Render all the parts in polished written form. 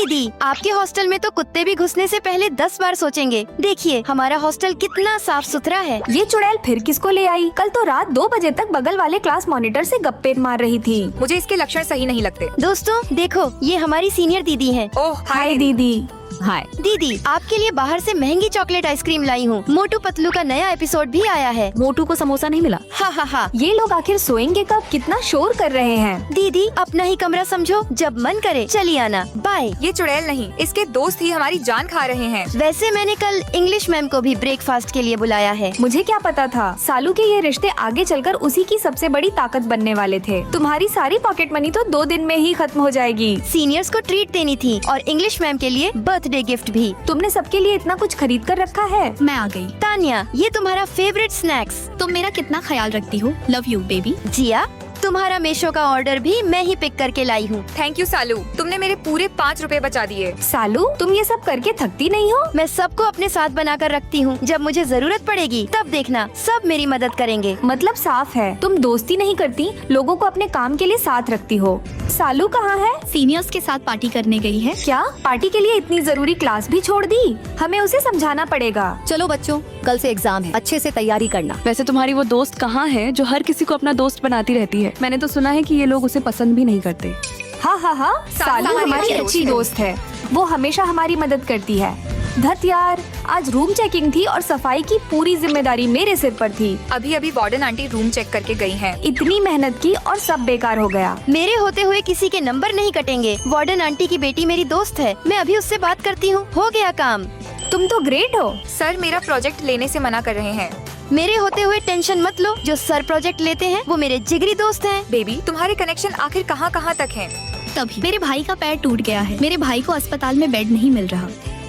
दीदी, आपके हॉस्टल में तो कुत्ते भी घुसने से पहले 10 बार सोचेंगे। देखिए हमारा हॉस्टल कितना साफ सुथरा है। ये चुड़ैल फिर किसको ले आई? कल तो रात 2 बजे तक बगल वाले क्लास मॉनिटर से गप्पे मार रही थी। मुझे इसके लक्षण सही नहीं लगते। दोस्तों देखो, ये हमारी सीनियर दीदी हैं। ओह हाय दीदी। हाय दीदी, आपके लिए बाहर से महंगी चॉकलेट आइसक्रीम लाई हूँ। मोटू पतलू का नया एपिसोड भी आया है। मोटू को समोसा नहीं मिला? हा हा हा। ये लोग आखिर सोएंगे कब? कितना शोर कर रहे हैं। दीदी अपना ही कमरा समझो, जब मन करे चली आना। बाय। ये चुड़ैल नहीं, इसके दोस्त ही हमारी जान खा रहे हैं। वैसे मैंने कल इंग्लिश मैम को भी ब्रेकफास्ट के लिए बुलाया है। मुझे क्या पता था सालू के ये रिश्ते आगे चलकर उसी की सबसे बड़ी ताकत बनने वाले थे। तुम्हारी सारी पॉकेट मनी तो 2 दिन में ही खत्म हो जाएगी। सीनियर्स को ट्रीट देनी थी और इंग्लिश मैम के लिए बर्थडे गिफ्ट भी। तुमने सबके लिए इतना कुछ खरीद कर रखा है। मैं आ गई। तानिया, ये तुम्हारा फेवरेट स्नैक्स। तुम मेरा कितना ख्याल रखती हो। Love you baby. जिया, तुम्हारा मेशो का ऑर्डर भी मैं ही पिक करके लाई हूँ। थैंक यू सालू, तुमने मेरे पूरे 5 रुपए बचा दिए। सालू, तुम ये सब करके थकती नहीं हो? मैं सबको अपने साथ बनाकर रखती हूँ। जब मुझे जरूरत पड़ेगी तब देखना, सब मेरी मदद करेंगे। मतलब साफ है, तुम दोस्ती नहीं करती, लोगों को अपने काम के लिए साथ रखती हो। सालू कहाँ है? सीनियर्स के साथ पार्टी करने गई है। क्या पार्टी के लिए इतनी जरूरी क्लास भी छोड़ दी? हमें उसे समझाना पड़ेगा। चलो बच्चों, कल से एग्जाम है, अच्छे से तैयारी करना। वैसे तुम्हारी वो दोस्त कहाँ है जो हर किसी को अपना दोस्त बनाती रहती है? मैंने तो सुना है कि ये लोग उसे पसंद भी नहीं करते। हाँ हाँ हाँ, सालू हमारी अच्छी दोस्त है। वो हमेशा हमारी मदद करती है। धत यार, आज रूम चेकिंग थी और सफाई की पूरी जिम्मेदारी मेरे सिर पर थी। अभी अभी वार्डन आंटी रूम चेक करके गई हैं। इतनी मेहनत की और सब बेकार हो गया। मेरे होते हुए किसी के नंबर नहीं कटेंगे। वार्डन आंटी की बेटी मेरी दोस्त है, मैं अभी उससे बात करती हूँ। हो गया काम। तुम तो ग्रेट हो। सर मेरा प्रोजेक्ट लेने से मना कर रहे हैं। मेरे होते हुए टेंशन मत लो, जो सर प्रोजेक्ट लेते हैं वो मेरे जिगरी दोस्त हैं। बेबी, तुम्हारे कनेक्शन आखिर कहाँ कहाँ तक हैं? तभी मेरे भाई का पैर टूट गया है। मेरे भाई को अस्पताल में बेड नहीं मिल रहा।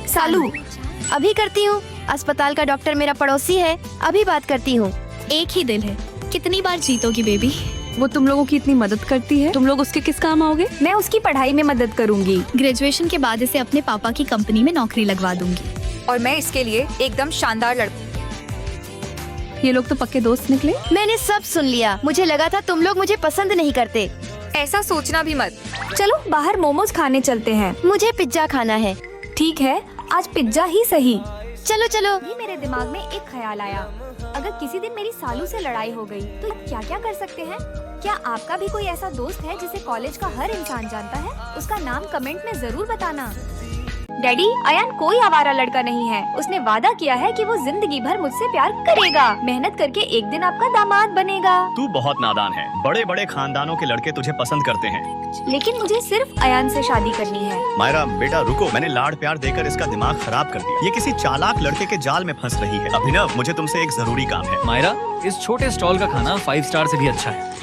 सालू, अभी करती हूँ। अस्पताल का डॉक्टर मेरा पड़ोसी है, अभी बात करती हूँ। एक ही दिल है, कितनी बार जीतोगी बेबी। वो तुम लोगों की इतनी मदद करती है, तुम लोग उसके किस काम आओगे? मैं उसकी पढ़ाई में मदद करूँगी। ग्रेजुएशन के बाद इसे अपने पापा की कंपनी में नौकरी लगवा दूंगी। और मैं इसके लिए एकदम शानदार लड़की। ये लोग तो पक्के दोस्त निकले। मैंने सब सुन लिया। मुझे लगा था तुम लोग मुझे पसंद नहीं करते। ऐसा सोचना भी मत। चलो बाहर मोमोज खाने चलते हैं। मुझे पिज्जा खाना है। ठीक है, आज पिज्जा ही सही। चलो चलो। अभी मेरे दिमाग में एक ख्याल आया। अगर किसी दिन मेरी सालू से लड़ाई हो गई तो क्या क्या कर सकते हैं? क्या आपका भी कोई ऐसा दोस्त है जिसे कॉलेज का हर इंसान जानता है? उसका नाम कमेंट में जरूर बताना। डैडी, अयान कोई आवारा लड़का नहीं है। उसने वादा किया है कि वो जिंदगी भर मुझसे प्यार करेगा। मेहनत करके एक दिन आपका दामाद बनेगा। तू बहुत नादान है। बड़े बड़े खानदानों के लड़के तुझे पसंद करते हैं। लेकिन मुझे सिर्फ अयान से शादी करनी है। मायरा बेटा रुको, मैंने लाड़ प्यार देकर इसका दिमाग खराब कर दिया। ये किसी चालाक लड़के के जाल में फंस रही है। अभिनव, मुझे तुमसे एक जरूरी काम है। मायरा, इस छोटे स्टॉल का खाना 5 स्टार से भी अच्छा है।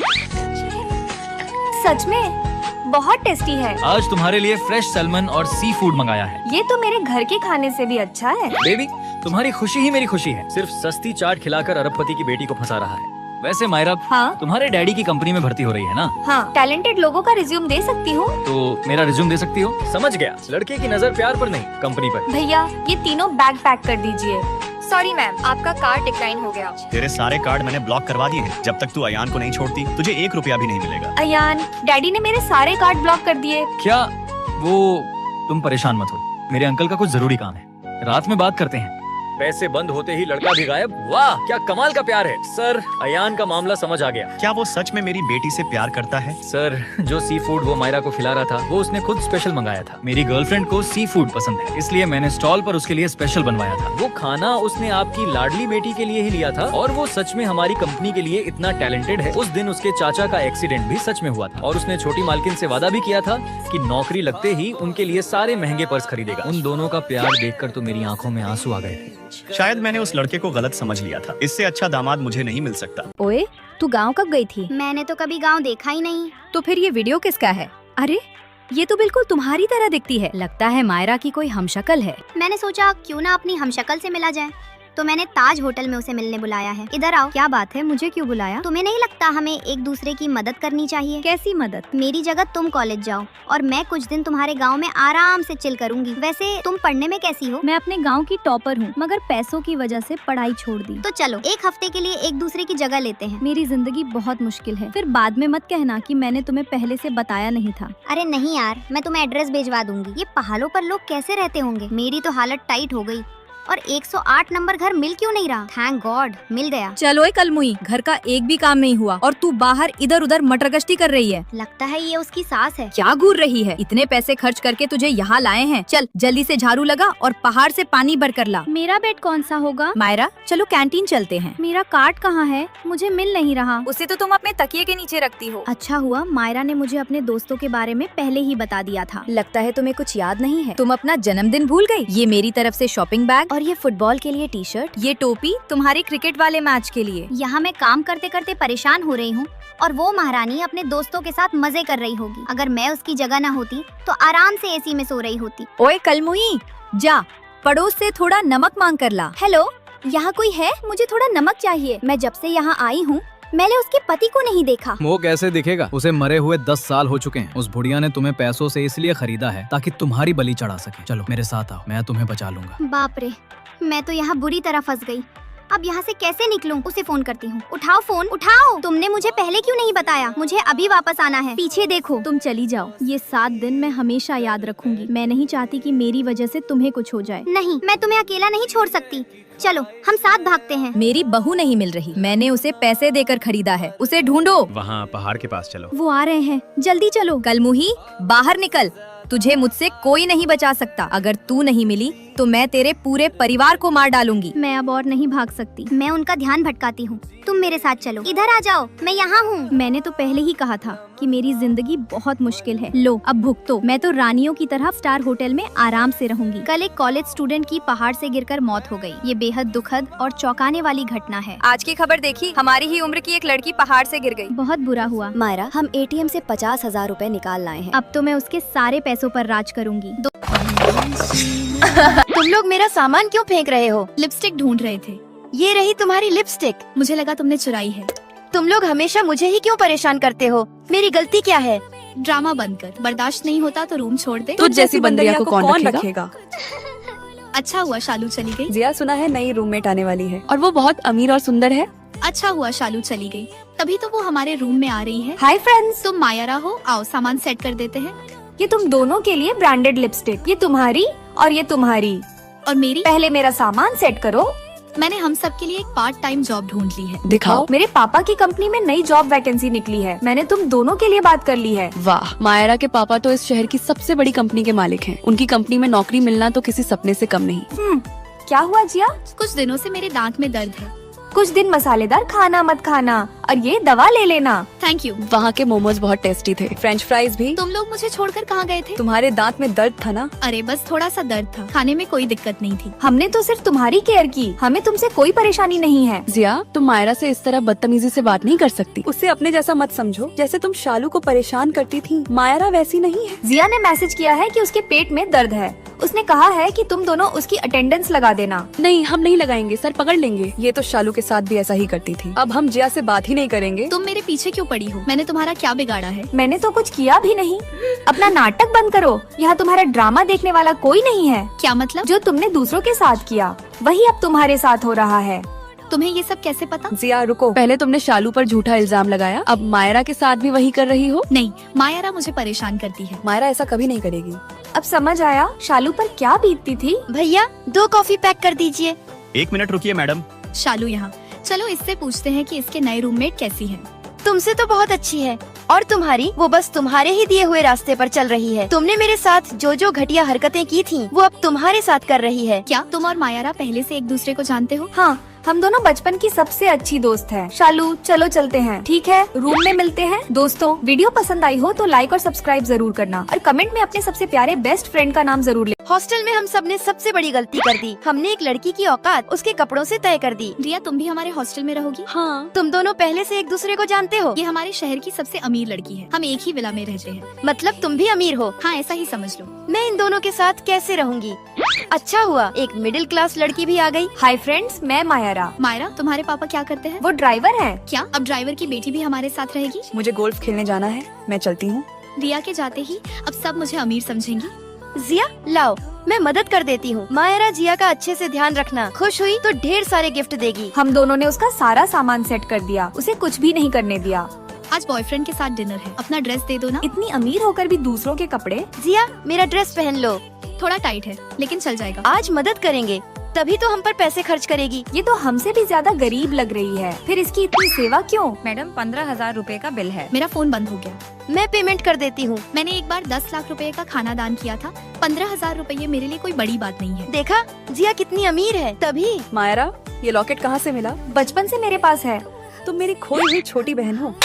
सच में बहुत टेस्टी है। आज तुम्हारे लिए फ्रेश सैल्मन और सी फूड मंगाया है। ये तो मेरे घर के खाने से भी अच्छा है। बेबी, तुम्हारी खुशी ही मेरी खुशी है। सिर्फ सस्ती चाट खिलाकर अरबपति की बेटी को फंसा रहा है। वैसे मायरा, हाँ तुम्हारे डैडी की कंपनी में भर्ती हो रही है ना? हाँ, टैलेंटेड लोगों का रिज्यूम दे सकती हूँ। तो मेरा रिज्यूम दे सकती हो? समझ गया, लड़के की नजर प्यार पर नहीं, कंपनी पर। भैया, ये तीनों बैग पैक कर दीजिए। सॉरी मैम, आपका कार्ड डिक्लाइन हो गया। तेरे सारे कार्ड मैंने ब्लॉक करवा दिए हैं। जब तक तू अयान को नहीं छोड़ती तुझे 1 रुपया भी नहीं मिलेगा। अयान, डैडी ने मेरे सारे कार्ड ब्लॉक कर दिए। क्या? वो तुम परेशान मत हो, मेरे अंकल का कुछ जरूरी काम है, रात में बात करते हैं। पैसे बंद होते ही लड़का भी गायब। वाह, क्या कमाल का प्यार है। सर, अयान का मामला समझ आ गया। क्या वो सच में मेरी बेटी से प्यार करता है? सर, जो सी फूड वो मायरा को खिला रहा था वो उसने खुद स्पेशल मंगाया था। मेरी गर्लफ्रेंड को सी फूड पसंद है, इसलिए मैंने स्टॉल पर उसके लिए स्पेशल बनवाया था। वो खाना उसने आपकी लाडली बेटी के लिए ही लिया था और वो सच में हमारी कंपनी के लिए इतना टैलेंटेड है। उस दिन उसके चाचा का एक्सीडेंट भी सच में हुआ था और उसने छोटी मालकिन से वादा भी किया था कि नौकरी लगते ही उनके लिए सारे महंगे पर्स खरीदेगा। उन दोनों का प्यार देखकर तो मेरी आंखों में आंसू आ गए थे। शायद मैंने उस लड़के को गलत समझ लिया था। इससे अच्छा दामाद मुझे नहीं मिल सकता। ओए, तू गांव कब गई थी? मैंने तो कभी गांव देखा ही नहीं। तो फिर ये वीडियो किसका है? अरे, ये तो बिल्कुल तुम्हारी तरह दिखती है। लगता है मायरा की कोई हमशक्ल है। मैंने सोचा क्यों ना अपनी हमशक्ल से मिला जाए। तो मैंने ताज होटल में उसे मिलने बुलाया है। इधर आओ। क्या बात है, मुझे क्यों बुलाया? तुम्हें नहीं लगता हमें एक दूसरे की मदद करनी चाहिए? कैसी मदद? मेरी जगह तुम कॉलेज जाओ और मैं कुछ दिन तुम्हारे गांव में आराम से चिल करूंगी। वैसे तुम पढ़ने में कैसी हो? मैं अपने गांव की टॉपर हूँ, मगर पैसों की वजह से पढ़ाई छोड़ दी। तो चलो एक हफ्ते के लिए एक दूसरे की जगह लेते हैं। मेरी जिंदगी बहुत मुश्किल है, फिर बाद में मत कहना कि मैंने तुम्हें पहले से बताया नहीं था। अरे नहीं यार, मैं तुम्हें एड्रेस भिजवा दूंगी। ये पहाड़ों पर लोग कैसे रहते होंगे? मेरी तो हालत टाइट हो गई। और 108 नंबर घर मिल क्यों नहीं रहा? थैंक गॉड मिल गया। चलो कलमुई, घर का एक भी काम नहीं हुआ और तू बाहर इधर उधर मटर गश्ती कर रही है। लगता है ये उसकी सास है। क्या घूर रही है? इतने पैसे खर्च करके तुझे यहाँ लाए हैं। चल जल्दी से झाड़ू लगा और पहाड़ से पानी भर कर ला। मेरा बेड कौन सा होगा? मायरा चलो कैंटीन चलते हैं। मेरा कार्ड कहाँ है? मुझे मिल नहीं रहा। उसे तो तुम अपने तकिए के नीचे रखती हो। अच्छा हुआ मायरा ने मुझे अपने दोस्तों के बारे में पहले ही बता दिया था। लगता है तुम्हें कुछ याद नहीं है। तुम अपना जन्मदिन भूल गई। ये मेरी तरफ से शॉपिंग बैग और ये फुटबॉल के लिए टी शर्ट, ये टोपी तुम्हारे क्रिकेट वाले मैच के लिए। यहाँ मैं काम करते करते परेशान हो रही हूँ और वो महारानी अपने दोस्तों के साथ मजे कर रही होगी। अगर मैं उसकी जगह न होती तो आराम से एसी में सो रही होती। ओए कलमुई, जा पड़ोस से थोड़ा नमक मांग कर ला। हेलो, यहाँ कोई है? मुझे थोड़ा नमक चाहिए। मैं जब से यहाँ आई हूँ मैंने उसके पति को नहीं देखा। वो कैसे दिखेगा? उसे मरे हुए 10 साल हो चुके हैं। उस बुढ़िया ने तुम्हें पैसों से इसलिए खरीदा है ताकि तुम्हारी बलि चढ़ा सके। चलो मेरे साथ आओ, मैं तुम्हें बचा लूंगा। बाप रे, मैं तो यहाँ बुरी तरह फंस गई। अब यहाँ से कैसे निकलूं? उसे फोन करती हूँ। उठाओ फोन, उठाओ। तुमने मुझे पहले क्यों नहीं बताया? मुझे अभी वापस आना है। पीछे देखो। तुम चली जाओ, ये 7 दिन मैं हमेशा याद रखूंगी। मैं नहीं चाहती कि मेरी वजह से तुम्हें कुछ हो जाए। नहीं, मैं तुम्हें अकेला नहीं छोड़ सकती। चलो हम साथ भागते हैं। मेरी बहू नहीं मिल रही, मैंने उसे पैसे देकर खरीदा है। उसे ढूंढो। वहाँ पहाड़ के पास चलो। वो आ रहे हैं, जल्दी चलो। कलमुही बाहर निकल, तुझे मुझसे कोई नहीं बचा सकता। अगर तू नहीं मिली तो मैं तेरे पूरे परिवार को मार डालूंगी। मैं अब और नहीं भाग सकती। मैं उनका ध्यान भटकाती हूँ। तुम मेरे साथ चलो। इधर आ जाओ, मैं यहाँ हूँ। मैंने तो पहले ही कहा था कि मेरी जिंदगी बहुत मुश्किल है। लो अब भुगतो। मैं तो रानियों की तरह स्टार होटल में आराम से रहूंगी। कल एक कॉलेज स्टूडेंट की पहाड़ से गिरकर मौत हो गई। ये बेहद दुखद और चौंकाने वाली घटना है। आज की खबर देखी, हमारी ही उम्र की एक लड़की पहाड़ से गिर गई। बहुत बुरा हुआ। मायरा, हम ATM से 50,000 रुपए निकाल लाए हैं। अब तो मैं उसके सारे पैसों पर राज करूंगी। तुम लोग मेरा सामान क्यों फेंक रहे हो? लिपस्टिक ढूंढ रहे थे, ये रही तुम्हारी लिपस्टिक। मुझे लगा तुमने चुराई है। तुम लोग हमेशा मुझे ही क्यों परेशान करते हो? मेरी गलती क्या है? ड्रामा बंद कर, बर्दाश्त नहीं होता तो रूम छोड़ दे। तुझ जैसी बंदरिया को कौन रखेगा? अच्छा हुआ शालू चली गई। जिया, सुना है नई रूममेट आने वाली है और वो बहुत अमीर और सुंदर है। अच्छा हुआ शालू चली गई, तभी तो वो हमारे रूम में आ रही है। हाय फ्रेंड्स, तुम मायरा हो, आओ सामान सेट कर देते हैं। ये तुम दोनों के लिए ब्रांडेड लिपस्टिक, ये तुम्हारी और ये तुम्हारी। और मेरी? पहले मेरा सामान सेट करो। मैंने हम सब के लिए एक पार्ट टाइम जॉब ढूंढ ली है। दिखाओ। मेरे पापा की कंपनी में नई जॉब वैकेंसी निकली है, मैंने तुम दोनों के लिए बात कर ली है। वाह, मायरा के पापा तो इस शहर की सबसे बड़ी कंपनी के मालिक हैं। उनकी कंपनी में नौकरी मिलना तो किसी सपने से कम नहीं। क्या हुआ जिया? कुछ दिनों से मेरे दांत में दर्द है। कुछ दिन मसालेदार खाना मत खाना और ये दवा ले लेना। Thank you. वहाँ के मोमोज बहुत टेस्टी थे, फ्रेंच फ्राइज भी। तुम लोग मुझे छोड़कर कहाँ गए थे? तुम्हारे दांत में दर्द था ना? अरे बस थोड़ा सा दर्द था, खाने में कोई दिक्कत नहीं थी। हमने तो सिर्फ तुम्हारी केयर की, हमें तुमसे कोई परेशानी नहीं है। जिया, तुम मायरा से इस तरह बदतमीजी से बात नहीं कर सकती। उसे अपने जैसा मत समझो। जैसे तुम शालू को परेशान करती थी, मायरा वैसी नहीं है। जिया ने मैसेज किया है कि उसके पेट में दर्द है। उसने कहा है कि तुम दोनों उसकी अटेंडेंस लगा देना। नहीं, हम नहीं लगाएंगे, सर पकड़ लेंगे। ये तो शालू के साथ भी ऐसा ही करती थी। अब हम जिया से बात ही नहीं करेंगे। तुम मेरे पीछे क्यों पड़ी हो? मैंने तुम्हारा क्या बिगाड़ा है? मैंने तो कुछ किया भी नहीं। अपना नाटक बंद करो, यहाँ तुम्हारा ड्रामा देखने वाला कोई नहीं है। क्या मतलब? जो तुमने दूसरों के साथ किया वही अब तुम्हारे साथ हो रहा है। तुम्हें ये सब कैसे पता? जिया रुको, पहले तुमने शालू पर झूठा इल्जाम लगाया, अब मायरा के साथ भी वही कर रही हो। नहीं, मायरा मुझे परेशान करती है। मायरा ऐसा कभी नहीं करेगी। अब समझ आया शालू पर क्या बीतती थी। भैया 2 कॉफी पैक कर दीजिए। 1 मिनट रुकिए मैडम। शालू यहाँ, चलो इससे पूछते हैं कि इसके नए रूममेट कैसी है। तुमसे तो बहुत अच्छी है, और तुम्हारी? वो बस तुम्हारे ही दिए हुए रास्ते पर चल रही है। तुमने मेरे साथ जो जो घटिया हरकतें की थी वो अब तुम्हारे साथ कर रही है। क्या तुम और मायरा पहले से एक दूसरे को जानते हो? हाँ, हम दोनों बचपन की सबसे अच्छी दोस्त हैं। शालू चलो चलते हैं। ठीक है, रूम में मिलते हैं। दोस्तों, वीडियो पसंद आई हो तो लाइक और सब्सक्राइब जरूर करना और कमेंट में अपने सबसे प्यारे बेस्ट फ्रेंड का नाम जरूर ले। हॉस्टल में हम सब ने सबसे बड़ी गलती कर दी। हमने एक लड़की की औकात उसके कपड़ों से तय कर दी। रिया, तुम भी हमारे हॉस्टल में रहोगी? हाँ। तुम दोनों पहले से एक दूसरे को जानते हो? ये हमारे शहर की सबसे अमीर लड़की है, हम एक ही विला में रहते हैं। मतलब तुम भी अमीर हो? हाँ, ऐसा ही समझ लो। मैं इन दोनों के साथ कैसे रहूंगी? अच्छा हुआ एक मिडिल क्लास लड़की भी आ गई। हाय फ्रेंड्स, मैं मायरा। मायरा, तुम्हारे पापा क्या करते हैं? वो ड्राइवर हैं। क्या अब ड्राइवर की बेटी भी हमारे साथ रहेगी? मुझे गोल्फ खेलने जाना है, मैं चलती हूँ। रिया के जाते ही अब सब मुझे अमीर समझेंगी। जिया लाओ, मैं मदद कर देती हूँ। मायरा जिया का अच्छे से ध्यान रखना, खुश हुई तो ढेर सारे गिफ्ट देगी। हम दोनों ने उसका सारा सामान सेट कर दिया, उसे कुछ भी नहीं करने दिया। आज बॉयफ्रेंड के साथ डिनर है, अपना ड्रेस दे दो ना। इतनी अमीर होकर भी दूसरों के कपड़े। जिया मेरा ड्रेस पहन लो। थोड़ा टाइट है लेकिन चल जाएगा। आज मदद करेंगे तभी तो हम पर पैसे खर्च करेगी। ये तो हमसे भी ज्यादा गरीब लग रही है, फिर इसकी इतनी सेवा क्यों? मैडम 15,000 रुपए का बिल है। मेरा फोन बंद हो गया। मैं पेमेंट कर देती हूँ। मैंने एक बार 10 लाख रुपए का खाना दान किया था। 15,000 रुपए मेरे लिए कोई बड़ी बात नहीं है। देखा जिया कितनी अमीर है। तभी मायरा, ये लॉकेट कहाँ से मिला? बचपन से मेरे पास है। तुम मेरी खोई हुई छोटी बहन हो।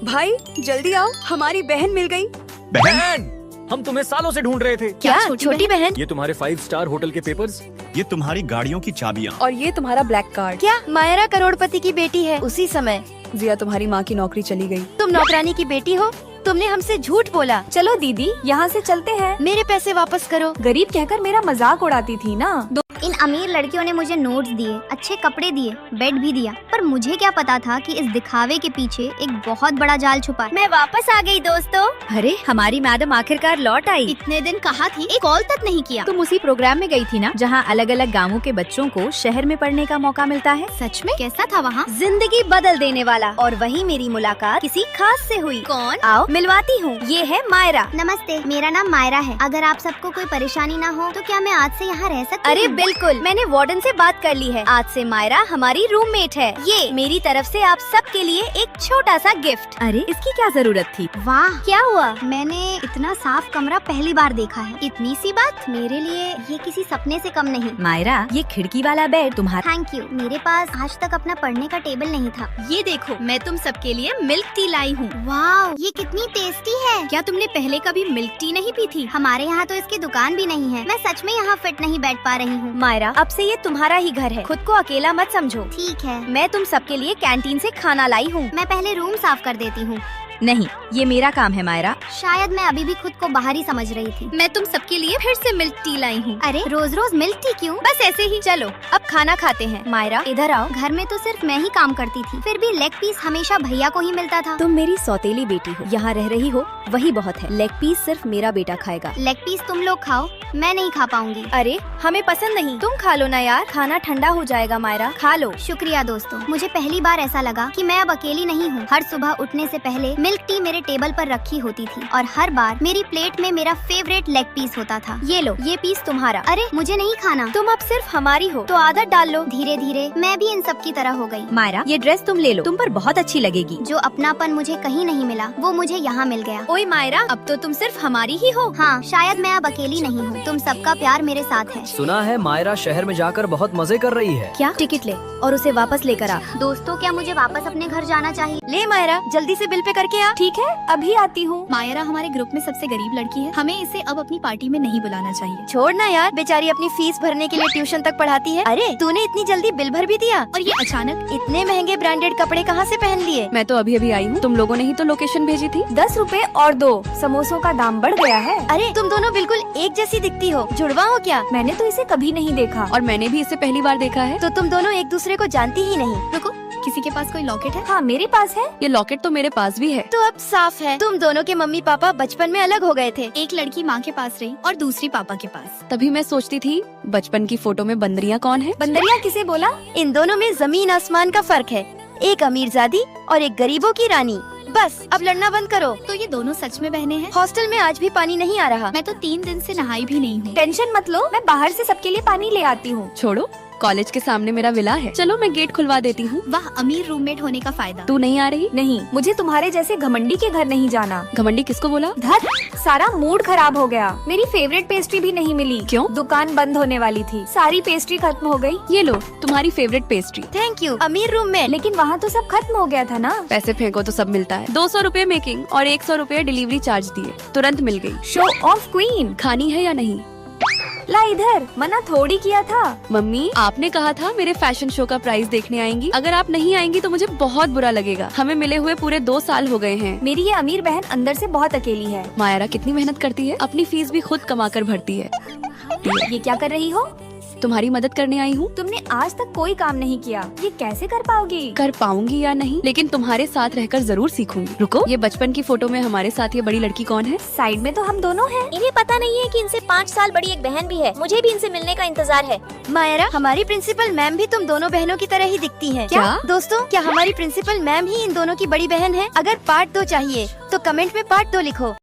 भाई जल्दी आओ, हमारी बहन मिल गई। बहन, हम तुम्हें सालों से ढूंढ रहे थे। क्या छोटी बहन? ये तुम्हारे 5 स्टार होटल के पेपर्स। ये तुम्हारी गाड़ियों की चाबियाँ। और ये तुम्हारा ब्लैक कार्ड। क्या मायरा करोड़पति की बेटी है? उसी समय जिया, तुम्हारी माँ की नौकरी चली गई। तुम नौकरानी की बेटी हो? तुमने हमसे झूठ बोला। चलो दीदी, यहाँ से चलते हैं। मेरे पैसे वापस करो। गरीब कहकर मेरा मजाक उड़ाती थी ना। इन अमीर लड़कियों ने मुझे नोट्स दिए, अच्छे कपड़े दिए, बेड भी दिया, पर मुझे क्या पता था कि इस दिखावे के पीछे एक बहुत बड़ा जाल छुपा है। मैं वापस आ गई दोस्तों। अरे हमारी मैडम आखिरकार लौट आई। इतने दिन कहा थी, एक कॉल तक नहीं किया। तुम उसी प्रोग्राम में गई थी ना जहाँ अलग अलग गाँवों के बच्चों को शहर में पढ़ने का मौका मिलता है। सच में? कैसा था वहाँ? जिंदगी बदल देने वाला। और वहीं मेरी मुलाकात किसी खास से हुई। कौन? आओ मिलवाती हूँ, ये है मायरा। नमस्ते, मेरा नाम मायरा है। अगर आप सबको कोई परेशानी ना हो तो क्या मैं आज से यहाँ रह सकती अरे हूँ? बिल्कुल, मैंने वार्डन से बात कर ली है। आज से मायरा हमारी रूममेट है। ये मेरी तरफ से आप सब के लिए एक छोटा सा गिफ्ट। अरे इसकी क्या जरूरत थी? वाह, क्या हुआ? मैंने इतना साफ कमरा पहली बार देखा है। इतनी सी बात मेरे लिए ये किसी सपने से कम नहीं। मायरा, ये खिड़की वाला बेड तुम्हारा। Thank you. मेरे पास आज तक अपना पढ़ने का टेबल नहीं था। ये देखो, मैं तुम सबके लिए मिल्क टी लाई हूँ। वाह, ये कितनी टेस्टी है। क्या तुमने पहले कभी मिल्क टी नहीं पी थी? हमारे यहाँ तो इसकी दुकान भी नहीं है। मैं सच में यहाँ फिट नहीं बैठ पा रही हूँ। मायरा, अब से ये तुम्हारा ही घर है, खुद को अकेला मत समझो। ठीक है, मैं तुम सबके लिए कैंटीन से खाना लाई हूँ। मैं पहले रूम साफ कर देती हूँ। नहीं, ये मेरा काम है मायरा। शायद मैं अभी भी खुद को बाहरी समझ रही थी। मैं तुम सबके लिए फिर से मिल्क टी लाई हूँ। अरे रोज रोज मिल्क टी क्यों? बस ऐसे ही। चलो अब खाना खाते हैं। मायरा इधर आओ। घर में तो सिर्फ मैं ही काम करती थी, फिर भी लेग पीस हमेशा भैया को ही मिलता था। तुम मेरी सौतेली बेटी हो, यहाँ रह रही हो, वही बहुत है। लेग पीस सिर्फ मेरा बेटा खाएगा। लेग पीस तुम लोग खाओ, मैं नहीं खा पाऊंगी। अरे हमें पसंद नहीं, तुम खा लो ना यार, खाना ठंडा हो जाएगा। मायरा खा लो। शुक्रिया दोस्तों, मुझे पहली बार ऐसा लगा कि मैं अब अकेली नहीं हूँ। हर सुबह उठने से पहले मिल्क टी मेरे टेबल पर रखी होती थी और हर बार मेरी प्लेट में मेरा फेवरेट लेग पीस होता था। ये लो, ये पीस तुम्हारा। अरे मुझे नहीं खाना। तुम अब सिर्फ हमारी हो, तो आदत डाल लो। धीरे धीरे मैं भी इन सब की तरह हो गई। मायरा, ये ड्रेस तुम ले लो, तुम पर बहुत अच्छी लगेगी। जो अपनापन मुझे कहीं नहीं मिला वो मुझे यहाँ मिल गया। ओए मायरा, अब तो तुम सिर्फ हमारी ही हो। हाँ, शायद मैं अब अकेली नहीं हूँ। तुम सबका प्यार मेरे साथ है। सुना है मायरा शहर में जाकर बहुत मजे कर रही है। क्या? टिकट ले और उसे वापस लेकर आ। दोस्तों, क्या मुझे वापस अपने घर जाना चाहिए? ले मायरा, जल्दी से बिल पे करके आ। ठीक है, अभी आती हूँ। मायरा हमारे ग्रुप में सबसे गरीब लड़की है, हमें इसे अब अपनी पार्टी में नहीं बुलाना चाहिए। छोड़ना यार, बेचारी अपनी फीस भरने के लिए ट्यूशन तक पढ़ाती है। अरे तूने इतनी जल्दी बिल भर भी दिया? और ये अचानक इतने महंगे ब्रांडेड कपड़े कहाँ से पहन लिए? मैं तो अभी अभी आई हूँ, तुम लोगों ने ही तो लोकेशन भेजी थी। 10 रुपए और 2 समोसों का दाम बढ़ गया है। अरे तुम दोनों बिल्कुल एक जैसी दिखती हो, जुड़वा हो क्या? मैंने तो इसे कभी नहीं देखा। और मैंने भी इसे पहली बार देखा है। तो तुम दोनों एक दूसरे को जानती ही नहीं। रुको, किसी के पास कोई लॉकेट है? हाँ, मेरे पास है। ये लॉकेट तो मेरे पास भी है। तो अब साफ है, तुम दोनों के मम्मी पापा बचपन में अलग हो गए थे। एक लड़की माँ के पास रही और दूसरी पापा के पास। तभी मैं सोचती थी बचपन की फोटो में बंदरियाँ कौन है। बंदरिया किसे बोला? इन दोनों में जमीन आसमान का फर्क है। एक अमीरजादी और एक गरीबों की रानी। बस अब लड़ना बंद करो। तो ये दोनों सच में बहनें हैं? हॉस्टल में आज भी पानी नहीं आ रहा। मैं तो 3 दिन से नहाई भी नहीं हूँ। टेंशन मत लो, मैं बाहर से सबके लिए पानी ले आती हूँ। छोड़ो, कॉलेज के सामने मेरा विला है, चलो मैं गेट खुलवा देती हूँ। वाह, अमीर रूममेट होने का फायदा। तू नहीं आ रही? नहीं, मुझे तुम्हारे जैसे घमंडी के घर नहीं जाना। घमंडी किसको बोला? धत, सारा मूड खराब हो गया। मेरी फेवरेट पेस्ट्री भी नहीं मिली। क्यों? दुकान बंद होने वाली थी, सारी पेस्ट्री खत्म हो गई। ये लो तुम्हारी फेवरेट पेस्ट्री। थैंक यू अमीर रूम में। लेकिन वहाँ तो सब खत्म हो गया था ना। पैसे फेंको तो सब मिलता है। 200 रुपए मेकिंग और 100 रुपए डिलीवरी चार्ज दिए, तुरंत मिल गई। Show off queen. खानी है या नहीं? ला इधर, मना थोड़ी किया था। मम्मी, आपने कहा था मेरे फैशन शो का प्राइस देखने आएंगी। अगर आप नहीं आएंगी तो मुझे बहुत बुरा लगेगा। हमें मिले हुए पूरे 2 साल हो गए हैं। मेरी ये अमीर बहन अंदर से बहुत अकेली है। मायरा कितनी मेहनत करती है, अपनी फीस भी खुद कमा कर भरती है। ये क्या कर रही हो? तुम्हारी मदद करने आई हूँ। तुमने आज तक कोई काम नहीं किया, ये कैसे कर पाओगी? कर पाऊंगी या नहीं, लेकिन तुम्हारे साथ रहकर जरूर सीखूंगी। रुको, ये बचपन की फोटो में हमारे साथ ये बड़ी लड़की कौन है? साइड में तो हम दोनों हैं। इन्हें पता नहीं है कि इनसे 5 साल बड़ी एक बहन भी है। मुझे भी इनसे मिलने का इंतजार है। मायरा, हमारी प्रिंसिपल मैम भी तुम दोनों बहनों की तरह ही दिखती हैं। क्या? दोस्तों, क्या हमारी प्रिंसिपल मैम ही इन दोनों की बड़ी बहन है? अगर पार्ट 2 चाहिए तो कमेंट में पार्ट 2 लिखो।